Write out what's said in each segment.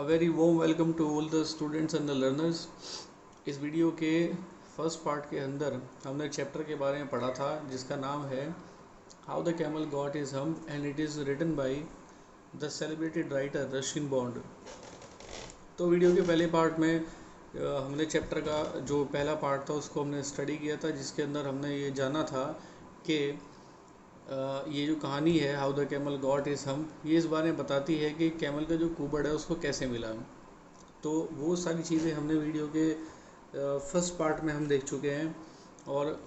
Very warm welcome to all the students and the learners. इस video के first part के अंदर हमने चैप्टर के बारे में पढ़ा था जिसका नाम है how the camel got his hump and it is written by the celebrated writer Ruskin Bond. तो वीडियो के पहले पार्ट में हमने चैप्टर का जो पहला पार्ट था उसको हमने स्टडी किया था, जिसके अंदर हमने ये जाना था कि ये जो कहानी है how the camel got his hump, ये इस बारे में बताती है कि कैमल का जो कुबड़ है उसको कैसे मिला। तो वो सारी चीज़ें हमने वीडियो के फर्स्ट पार्ट में हम देख चुके हैं, और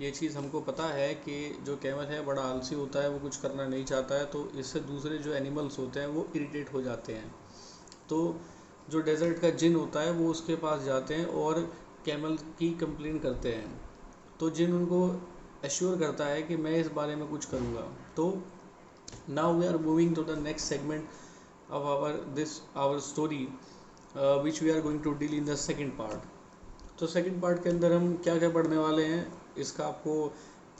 ये चीज़ हमको पता है कि जो कैमल है बड़ा आलसी होता है, वो कुछ करना नहीं चाहता है, तो इससे दूसरे जो एनिमल्स होते हैं वो इरिटेट हो जाते हैं। तो जो डेजर्ट का जिन होता है वो उसके पास जाते हैं और कैमल की कंप्लेन करते हैं। तो जिन उनको एश्योर करता है कि मैं इस बारे में कुछ करूँगा। तो now we are moving to the next segment of our story which we are going to deal in the second part. तो सेकेंड पार्ट के अंदर हम क्या क्या पढ़ने वाले हैं, इसका आपको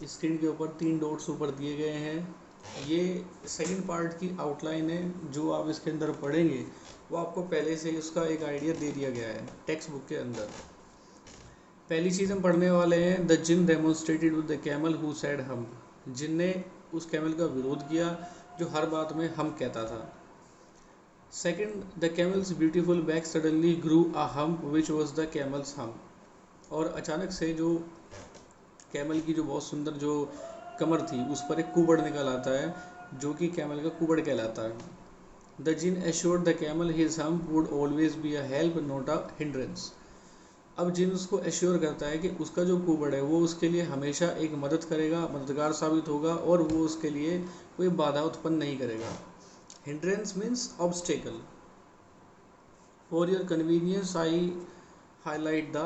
स्क्रीन के ऊपर 3 डॉट्स ऊपर दिए गए हैं। ये सेकेंड पार्ट की आउटलाइन है। जो आप इसके अंदर पढ़ेंगे वो आपको पहले से उसका एक आइडिया दे दिया गया है टेक्स्ट बुक के अंदर। पहली चीज़ हम पढ़ने वाले हैं the djinn demonstrated with the camel who said humph. जिन ने उस कैमल का विरोध किया जो हर बात में हम कहता था। Second, the camel's beautiful back suddenly grew a hump which was the camel's hump. और अचानक से जो कैमल की जो बहुत सुंदर जो कमर थी उस पर एक कुबड़ निकल आता है जो कि कैमल का कुबड़ कहलाता है। The djinn assured the camel his hump would always be a help not a hindrance. अब जिन उसको एश्योर करता है कि उसका जो कुबड़ है वो उसके लिए हमेशा एक मदद करेगा, मददगार साबित होगा, और वो उसके लिए कोई बाधा उत्पन्न नहीं करेगा। Hindrance means obstacle. For your convenience I highlight the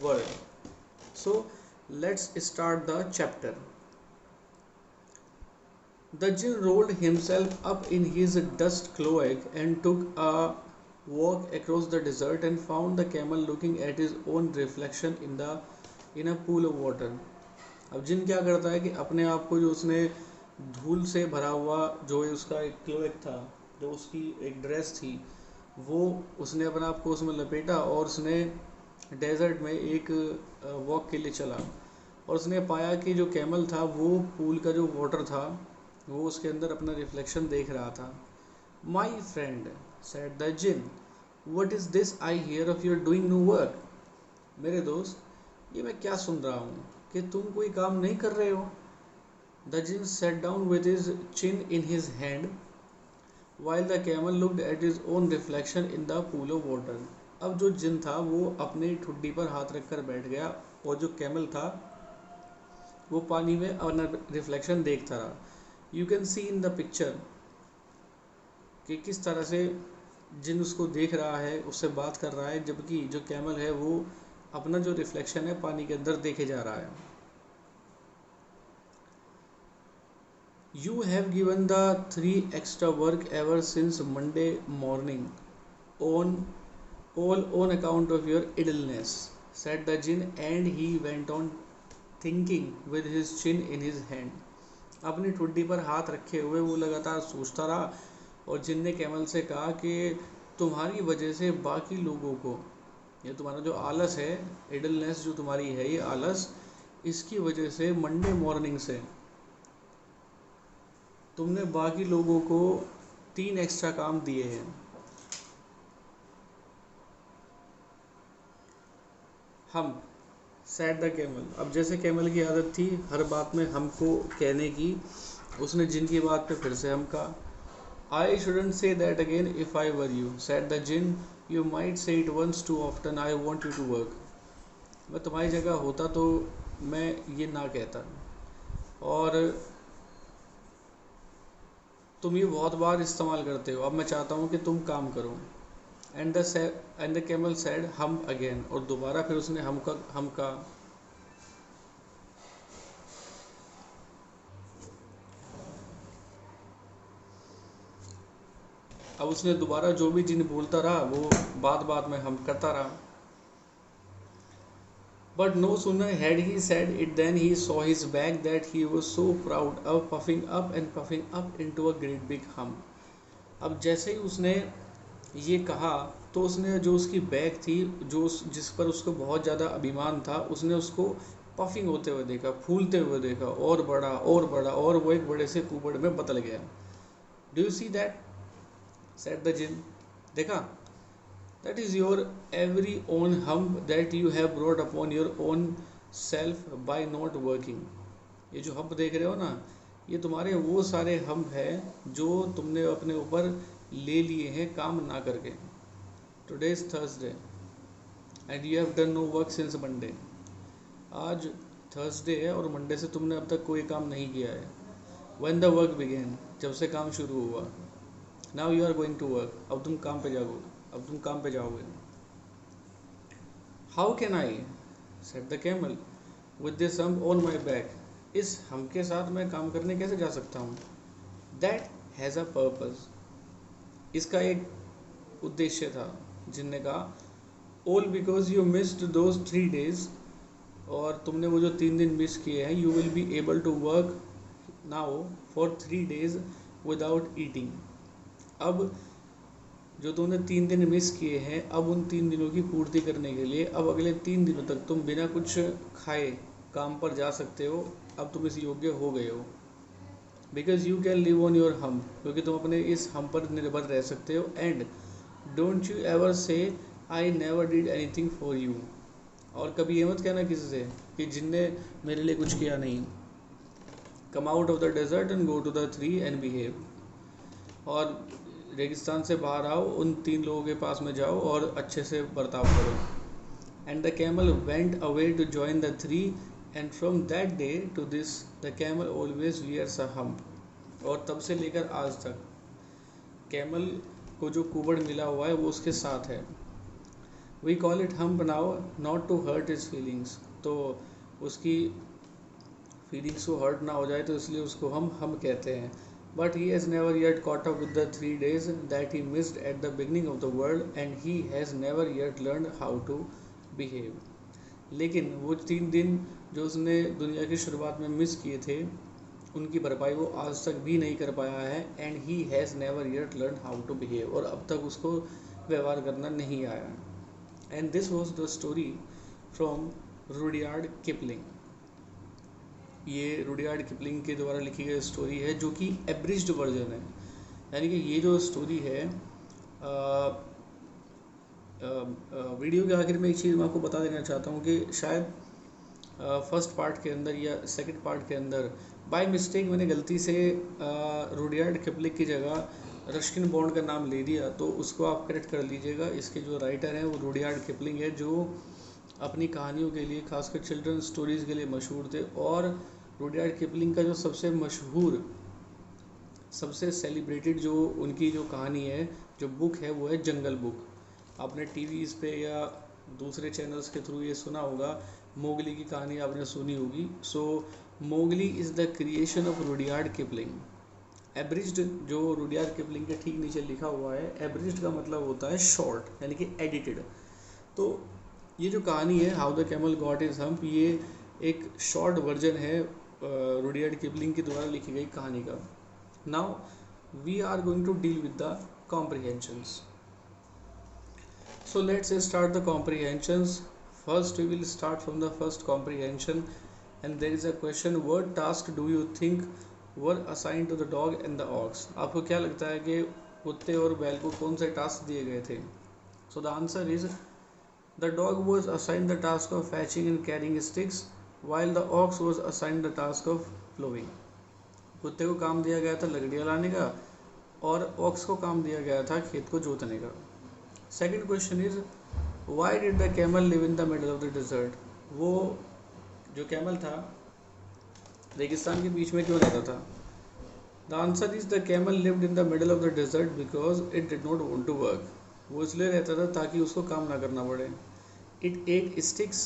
word. So let's start the chapter. The Jinn rolled himself up in his dust cloak and took a walk across the desert and found the camel looking at his own reflection in a pool of water. अब जिन क्या करता है कि अपने आप को जो उसने धूल से भरा हुआ जो उसका एक क्लोक था, जो उसकी एक ड्रेस थी, वो उसने अपने आप को उसमें लपेटा और उसने डेजर्ट में एक वॉक के लिए चला। और उसने पाया कि जो कैमल था वो पूल का जो वाटर था वो उसके अंदर अपना रिफ्लेक्शन देख रहा था। My friend said the djinn what is this I hear of your doing no work. मेरे दोस्त, ये मैं क्या सुन रहा हूँ कि तुम कोई काम नहीं कर रहे हो। The djinn sat down with his chin in his hand while the camel looked at his own reflection in the pool of water. अब जो जिन था वो अपनी ठुड्डी पर हाथ रखकर बैठ गया और जो कैमल था वो पानी में अपना रिफ्लेक्शन देखता रहा। You can see in the picture कि किस तरह से जिन उसको देख रहा है, उससे बात कर रहा है, जबकि जो कैमल है वो अपना जो रिफ्लेक्शन है पानी के अंदर देखे जा रहा है। You have given the 3 extra work ever since Monday morning on all on account of your idleness said the jinn and he went on thinking with his chin in his hand. अपनी ठुड्डी पर हाथ रखे हुए वो लगातार सोचता रहा, और जिन ने कैमल से कहा कि तुम्हारी वजह से बाकी लोगों को, ये तुम्हारा जो आलस है, इडलनेस जो तुम्हारी है, ये आलस, इसकी वजह से मंडे मॉर्निंग से तुमने बाकी लोगों को 3 एक्स्ट्रा काम दिए हैं। हम सैड द कैमल। अब जैसे कैमल की आदत थी हर बात में हमको कहने की, उसने जिन की बात पे फिर से हम कहा। I shouldn't say that again if I were you, said the jinn. You might say it once too often. I want you to work. मैं तुम्हारी जगह होता तो मैं ये ना कहता, और तुम ये बहुत बार इस्तेमाल करते हो, अब मैं चाहता हूँ कि तुम काम करो। एंड द कैमल सेड हम अगेन। और दोबारा फिर उसने हम का। अब उसने दोबारा जो भी जिन बोलता रहा वो बात बात में हम करता रहा। But no sooner had he said it than he saw his back that he was so proud of puffing up and puffing up into a great big hump. अब जैसे ही उसने ये कहा तो उसने जो उसकी बैग थी, जिस पर उसको बहुत ज़्यादा अभिमान था, उसने उसको पफिंग होते हुए देखा, फूलते हुए देखा, और बड़ा और बड़ा, और वो एक बड़े से कुबड़ में बदल गया। Do you see that, said the jinn. देखा, that is your very own hump that you have brought upon your own self by not working. ये जो हम्प देख रहे हो ना, ये तुम्हारे वो सारे हम्प हैं जो तुमने अपने ऊपर ले लिए हैं काम ना करके। Today is Thursday and you have done no work since Monday. आज थर्सडे है और मंडे से तुमने अब तक कोई काम नहीं किया है। व्हेन द वर्क बिगेन, जब से काम शुरू हुआ। Now you are going to work, अब तुम काम पे जाओगे, अब तुम काम पे जाओगे। How can I, said the camel, with this hump on my back. इस हम के साथ मैं काम करने कैसे जा सकता हूँ। दैट हैज़ अ पर्पस, इसका एक उद्देश्य था। जिनने कहा, all because you missed those 3 days, और तुमने वो जो 3 दिन मिस किए हैं, you will be able to work now for 3 days without eating. अब जो तुमने 3 दिन मिस किए हैं, अब उन 3 दिनों की पूर्ति करने के लिए अब अगले 3 दिनों तक तुम बिना कुछ खाए काम पर जा सकते हो। अब तुम इस योग्य हो गए हो। Because you can live on your हम, क्योंकि तुम अपने इस हम पर निर्भर रह सकते हो। एंड डोंट यू एवर से I never did anything for you, और कभी ये मत कहना किसी से कि जिनने मेरे लिए कुछ किया नहीं। Come out of the desert and go to the tree and behave, और रेगिस्तान से बाहर आओ, उन 3 लोगों के पास में जाओ और अच्छे से बर्ताव करो। And the camel went away to join the three, and from that day to this the camel always wears a hump. और तब से लेकर आज तक कैमल को जो कुबड़ मिला हुआ है वो उसके साथ है। We call it hump now not to hurt his feelings, तो उसकी फीलिंग्स को हर्ट ना हो जाए तो इसलिए उसको हम कहते हैं। But he has never yet caught up with the 3 days that he missed at the beginning of the world, and he has never yet learned how to behave. लेकिन वो 3 दिन जो उसने दुनिया की शुरुआत में मिस किए थे, उनकी भरपाई वो आज तक भी नहीं कर पाया है। And he has never yet learn how to behave, और अब तक उसको व्यवहार करना नहीं आया। And this was the story from Rudyard Kipling. ये रुडयार्ड किपलिंग के द्वारा लिखी गई स्टोरी है, जो कि एब्रिज्ड वर्जन है। यानी कि ये जो स्टोरी है, वीडियो के आखिर में एक चीज़ मैं आपको बता देना चाहता हूँ कि शायद फर्स्ट पार्ट के अंदर या सेकंड पार्ट के अंदर बाय मिस्टेक मैंने गलती से रुडयार्ड किपलिंग की जगह रस्किन बॉन्ड का नाम ले दिया, तो उसको आप करेक्ट कर लीजिएगा। इसके जो राइटर हैं वो रुडयार्ड किपलिंग है, जो अपनी कहानियों के लिए, खासकर चिल्ड्रन स्टोरीज़ के लिए मशहूर थे। और रुडयार्ड किपलिंग का जो सबसे मशहूर, सबसे सेलिब्रेटेड जो उनकी जो कहानी है, जो बुक है, वो है जंगल बुक। आपने टीवीज़ पे या दूसरे चैनल्स के थ्रू ये सुना होगा, मोगली की कहानी आपने सुनी होगी। So Mowgli is the creation of Rudyard Kipling. Abridged जो रुडयार्ड किपलिंग के ठीक नीचे लिखा हुआ है, एब्रिज्ड का मतलब होता है शॉर्ट, यानी कि एडिटेड। तो ये जो कहानी है how the camel got his hump, ये एक शॉर्ट वर्जन है रुडयार्ड किपलिंग के द्वारा लिखी गई कहानी का। Now we are going to deal with the comprehensions. So let's start the comprehensions. First we will start from the first comprehension, and there is a question, what task do you think were assigned to the dog and the ox. आपको क्या लगता है कि कुत्ते और बैल को कौन से टास्क दिए गए थे। So the answer is, the dog was assigned the task of fetching and carrying sticks, while the ox was assigned the task of plowing. कुत्ते को काम दिया गया था लकड़ियाँ लाने का, और ऑक्स को काम दिया गया था खेत को जोतने का। Second question is, why did the camel live in the middle of the desert. वो जो कैमल था रेगिस्तान के बीच में क्यों रहता था। The answer is, the camel lived in the middle of the desert because it did not want to work. वो इसलिए रहता था ताकि उसको काम ना करना पड़े। It ate sticks,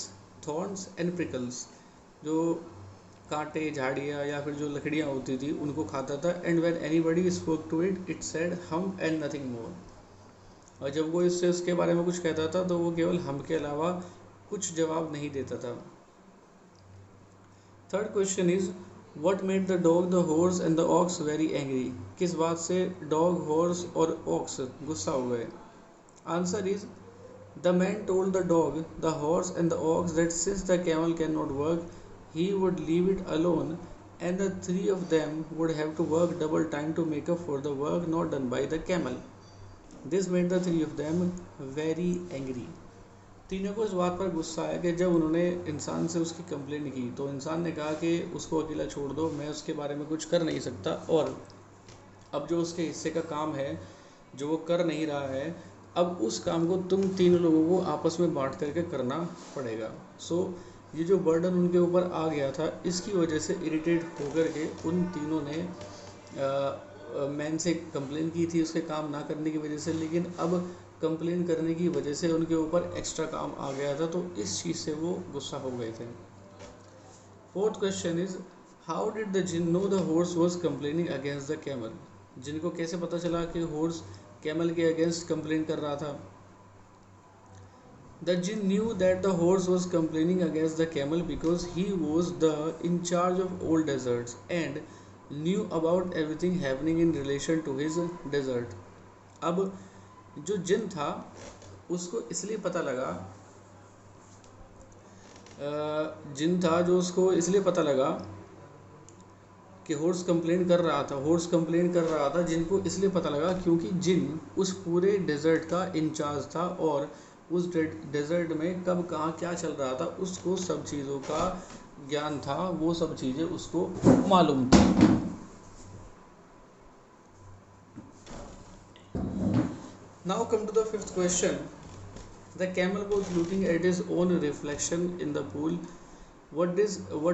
thorns and prickles, जो कांटे, झाड़ियाँ या फिर जो लकड़ियाँ होती थी उनको खाता था। And when anybody spoke to it, it said humph and nothing more. और जब वो इससे उसके बारे में कुछ कहता था तो वो केवल हम के अलावा कुछ जवाब नहीं देता था। Third question is, what made the dog, the horse and the aux very angry. किस बात से डॉग, हॉर्स और ऑक्स गुस्सा हो गए। Answer is, the man told the dog, the horse and the ox that since the camel cannot work, he would leave it alone, and the three of them would have to work double time to make up for the work not done by the camel. This made the three of them very angry. तीनों को इस बात पर गुस्सा आया कि जब उन्होंने इंसान से उसकी कंप्लेंट की तो इंसान ने कहा कि उसको अकेला छोड़ दो, मैं उसके बारे में कुछ कर नहीं सकता, और अब जो उसके हिस्से का काम है जो वो कर नहीं रहा है, अब उस काम को तुम तीनों लोगों को आपस में बांट करके करना पड़ेगा। सो ये जो बर्डन उनके ऊपर आ गया था, इसकी वजह से इरिटेट होकर के उन तीनों ने मैन से कंप्लेन की थी उसके काम ना करने की वजह से, लेकिन अब कंप्लेन करने की वजह से उनके ऊपर एक्स्ट्रा काम आ गया था, तो इस चीज़ से वो गुस्सा हो गए थे। Fourth question is, how did the djinn know the horse was complaining against the camel? जिनको कैसे पता चला कि हॉर्स कैमल के अगेंस्ट कंप्लेन कर रहा था? The djinn knew that the horse was complaining against the camel because he was the in charge of all deserts and knew about everything happening in relation to his desert. अब जो जिन था उसको इसलिए पता लगा, जिन था जो उसको इसलिए पता लगा कि हॉर्स कंप्लेन कर रहा था, जिनको इसलिए पता लगा क्योंकि जिन उस पूरे डेजर्ट का इंचार्ज था और उस डेजर्ट में कब कहाँ क्या चल रहा था उसको सब चीज़ों का ज्ञान था, वो सब चीज़ें उसको मालूम थी। Now come to the fifth question. The camel was looking at his own reflection in the pool. What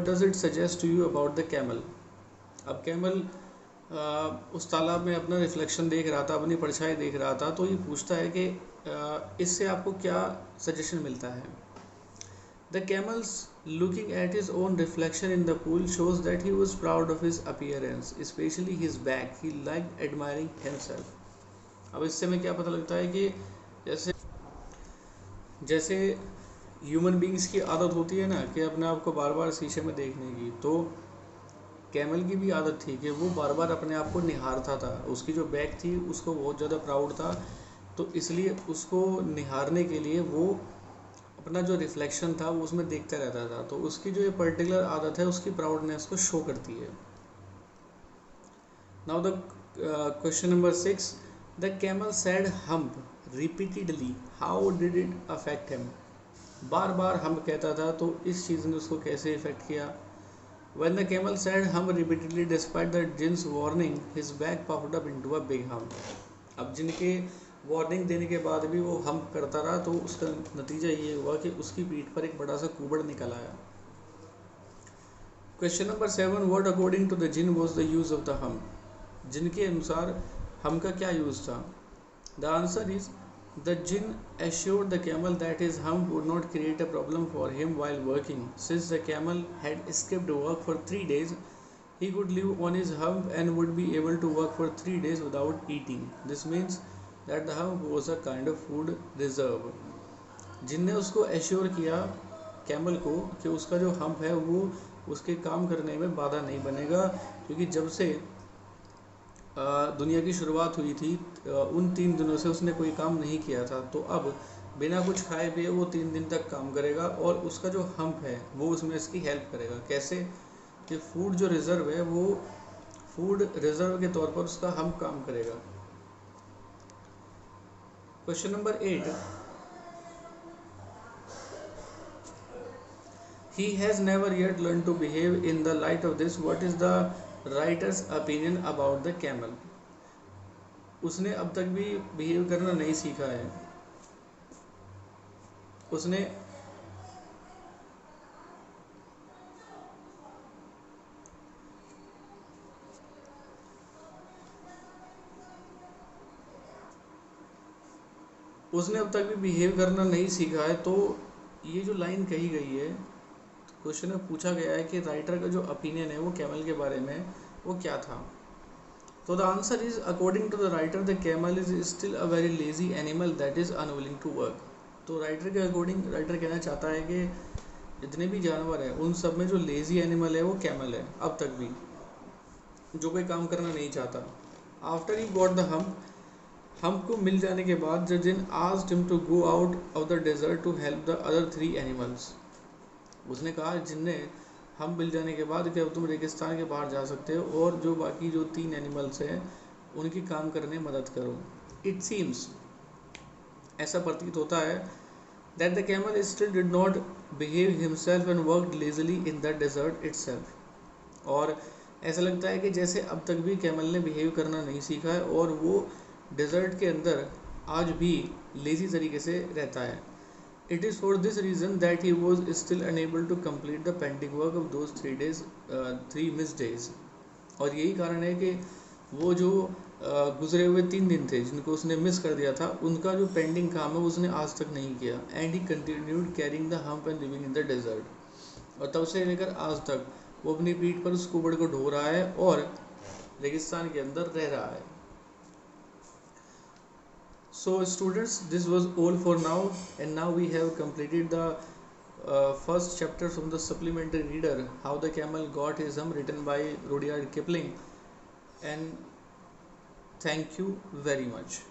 does it suggest to you about the camel? अब कैमल उस तालाब में अपना रिफ्लेक्शन देख रहा था, अपनी परछाई देख रहा था, तो ये पूछता है कि इससे आपको क्या सजेशन मिलता है? The camel's looking at his own reflection in the pool shows that he was proud of his appearance, especially his back. He liked admiring himself. अब इससे हमें क्या पता लगता है कि जैसे ह्यूमन बींग्स की आदत होती है ना कि अपने आप को बार बार शीशे में देखने की, तो कैमल की भी आदत थी कि वो बार बार अपने आप को निहारता था। उसकी जो बैक थी उसको बहुत ज़्यादा प्राउड था, तो इसलिए उसको निहारने के लिए वो अपना जो रिफ्लेक्शन था वो उसमें देखता रहता था। तो उसकी जो ये पर्टिकुलर आदत है उसकी प्राउडनेस को शो करती है। Now the question number 6, The camel said hump repeatedly. How did it affect him? Bar bar hump कहता था, तो इस चीज़ ने उसको कैसे इफेक्ट किया? When the camel said hump repeatedly despite the jin's warning, his back puffed up into a big hump. अब जिनके वार्निंग देने के बाद भी वो hump करता रहा, तो उसका नतीजा ये हुआ कि उसकी पीठ पर एक बड़ा सा कुबड़ निकल आया। Question number 7, what according to the jinn was the use of the hump? जिनके अनुसार हम का क्या यूज़ था? The answer is, the djinn assured the camel that his hump would not create a problem for him while working. Since the camel had skipped work for 3 days, he could live on his hump and would be able to work for 3 days without eating. This means that the hump was a kind of food reserve. जिन ने उसको assure किया camel को कि उसका जो hump है वो उसके काम करने में बाधा नहीं बनेगा, क्योंकि जब से दुनिया की शुरुआत हुई थी उन 3 दिनों से उसने कोई काम नहीं किया था, तो अब बिना कुछ खाए पिए वो 3 दिन तक काम करेगा और उसका जो हम्प है वो उसमें इसकी हेल्प करेगा। कैसे? कि फूड जो रिज़र्व है वो फूड रिज़र्व के तौर पर उसका हम्प काम करेगा। Question number 8, he has never yet learned to behave in the light of this. What is the writer's opinion about the camel? उसने अब तक भी बिहेव करना नहीं सीखा है। उसने अब तक भी बिहेव करना नहीं सीखा है। तो ये जो लाइन कही गई है, क्वेश्चन में पूछा गया है कि राइटर का जो ओपिनियन है वो कैमल के बारे में वो क्या था। तो the answer is, according to the writer the camel is still a very lazy animal that is unwilling to work. तो राइटर के अकॉर्डिंग राइटर कहना चाहता है कि जितने भी जानवर हैं उन सब में जो लेजी एनिमल है वो कैमल है, अब तक भी जो कोई काम करना नहीं चाहता। After he got the hump हमको मिल जाने के बाद the jinn asked him to go out of the desert to help the other 3 animals. उसने कहा जिन ने हम मिल जाने के बाद कि अब तुम रेगिस्तान के बाहर जा सकते हो और जो बाकी जो 3 एनिमल्स हैं उनकी काम करने में मदद करो. इट सीम्स, ऐसा प्रतीत होता है, that the camel still did not behave himself and worked lazily in the desert itself. और ऐसा लगता है कि जैसे अब तक भी कैमल ने बिहेव करना नहीं सीखा है और वो डेजर्ट के अंदर आज भी लेजी तरीके से रहता है. It is for this reason that he was still unable to complete the pending work of those 3 miss days. और यही कारण है कि वो जो गुजरे हुए 3 दिन थे जिनको उसने मिस कर दिया था, उनका जो पेंडिंग काम है उसने आज तक नहीं किया. And he continued carrying the hump and living in the desert. और तब से लेकर आज तक वो अपनी पीठ पर उस कुबड़ को ढो रहा है और रेगिस्तान के अंदर रह रहा है. So students, this was all for now, and now we have completed the first chapter from the supplementary reader, How the Camel Got His Hump, written by Rudyard Kipling. And thank you very much.